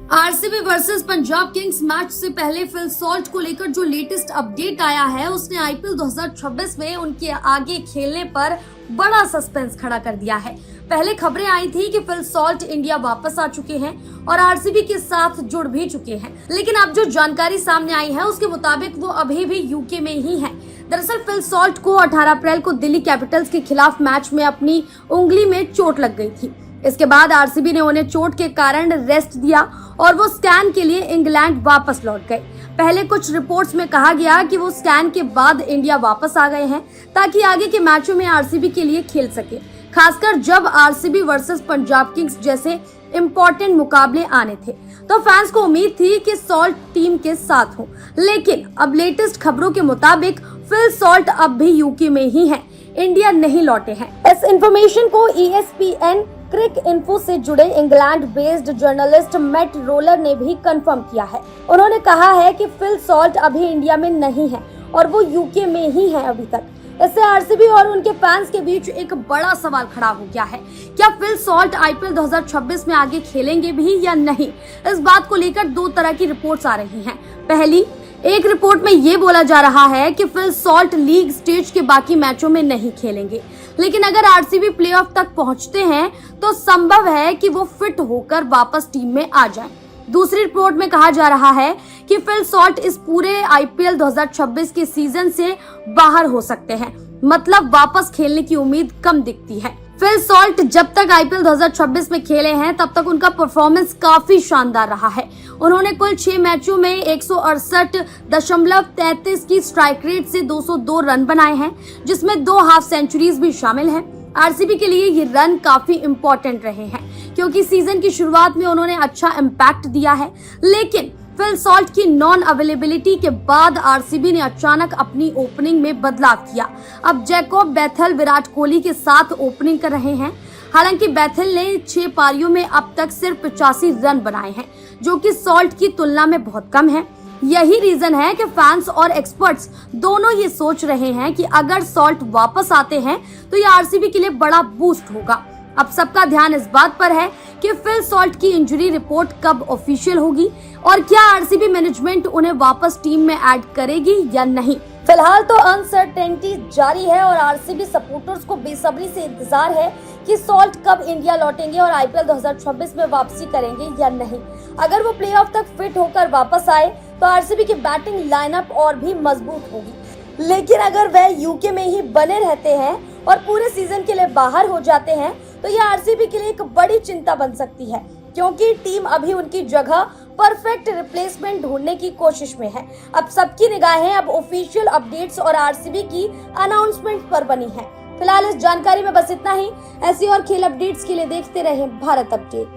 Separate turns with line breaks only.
RCB versus Punjab Kings match से पहले Phil Salt को लेकर जो लेटेस्ट अपडेट आया है उसने आईपीएल 2026 में उनके आगे खेलने पर बड़ा सस्पेंस खड़ा कर दिया है। पहले खबरें आई थी कि फिल सॉल्ट इंडिया वापस आ चुके हैं और आरसीबी के साथ जुड़ भी चुके हैं, लेकिन अब जो जानकारी सामने आई है उसके मुताबिक वो अभी भी यूके में ही हैं। दरअसल फिल सॉल्ट को 18 अप्रैल को दिल्ली कैपिटल्स के खिलाफ मैच में अपनी उंगली में चोट लग गई थी। इसके बाद आरसीबी ने उन्हें चोट के कारण रेस्ट दिया और वो स्कैन के लिए इंग्लैंड वापस लौट गए। पहले कुछ रिपोर्ट्स में कहा गया कि वो स्कैन के बाद इंडिया वापस आ गए हैं ताकि आगे के मैचों में आरसीबी के लिए खेल सके, खासकर जब आरसीबी वर्सेस पंजाब किंग्स जैसे इम्पोर्टेंट मुकाबले आने थे। तो फैंस को उम्मीद थी कि सॉल्ट टीम के साथ हो, लेकिन अब लेटेस्ट खबरों के मुताबिक फिल सॉल्ट अब भी यूके में ही हैं, इंडिया नहीं लौटे हैं। इस इंफॉर्मेशन को ESPN क्रिक इन्फो से जुड़े England based journalist Matt Roller ने भी कंफर्म किया है। उन्होंने कहा है कि फिल सॉल्ट अभी इंडिया में नहीं है और वो यूके में ही है अभी तक। इससे आरसीबी और उनके फैंस के बीच एक बड़ा सवाल खड़ा हो गया है, क्या फिल सॉल्ट आईपीएल 2026 में आगे खेलेंगे भी या नहीं। इस बात को लेकर दो तरह की रिपोर्ट्स आ रही हैं। पहली एक रिपोर्ट में ये बोला जा रहा है कि फिल सॉल्ट लीग स्टेज के बाकी मैचों में नहीं खेलेंगे, लेकिन अगर आरसीबी प्लेऑफ तक पहुंचते हैं तो संभव है कि वो फिट होकर वापस टीम में आ जाएं। दूसरी रिपोर्ट में कहा जा रहा है कि फिल सॉल्ट इस पूरे आईपीएल 2026 के सीजन से बाहर हो सकते हैं, मतलब वापस खेलने की उम्मीद कम दिखती है। फिल सॉल्ट जब तक आईपीएल 2026 में खेले हैं तब तक उनका परफॉर्मेंस काफी शानदार रहा है। उन्होंने कुल 6 मैचों में 168.33 की स्ट्राइक रेट से 202 रन बनाए हैं, जिसमें 2 हाफ सेंचुरीज भी शामिल हैं। आरसीबी के लिए ये रन काफी इम्पोर्टेंट रहे हैं क्योंकि सीजन की शुरुआत में उन्होंने अच्छा इम्पैक्ट दिया है, लेकिन फिल सॉल्ट की नॉन अवेलेबिलिटी के बाद आरसीबी ने अचानक अपनी ओपनिंग में बदलाव किया। अब जैकोब बैथल विराट कोहली के साथ ओपनिंग कर रहे हैं। हालांकि बैथल ने 6 पारियों में अब तक सिर्फ 85 रन बनाए हैं, जो कि सॉल्ट की तुलना में बहुत कम है। यही रीजन है कि फैंस और एक्सपर्ट्स दोनों ये सोच रहे हैं कि अगर सॉल्ट वापस आते हैं तो ये आरसीबी के लिए बड़ा बूस्ट होगा। अब सबका ध्यान इस बात पर है कि फिल सॉल्ट की इंजरी रिपोर्ट कब ऑफिशियल होगी और क्या आरसीबी मैनेजमेंट उन्हें वापस टीम में ऐड करेगी या नहीं। फिलहाल तो अनसर्टेनिटी जारी है और आरसीबी सपोर्टर्स को बेसब्री से इंतजार है कि सॉल्ट कब इंडिया लौटेंगे और आईपीएल 2026 में वापसी करेंगे या नहीं। अगर वो प्लेऑफ तक फिट होकर वापस आए तो आरसीबी की बैटिंग लाइनअप और भी मजबूत होगी, लेकिन अगर वह यूके में ही बने रहते हैं और पूरे सीजन के लिए बाहर हो जाते हैं तो यह आरसीबी के लिए एक बड़ी चिंता बन सकती है, क्योंकि टीम अभी उनकी जगह परफेक्ट रिप्लेसमेंट ढूंढने की कोशिश में है। अब सबकी निगाहें अब ऑफिशियल अपडेट्स और आरसीबी की अनाउंसमेंट पर बनी है। फिलहाल इस जानकारी में बस इतना ही। ऐसी और खेल अपडेट्स के लिए देखते रहें भारत अपडेट।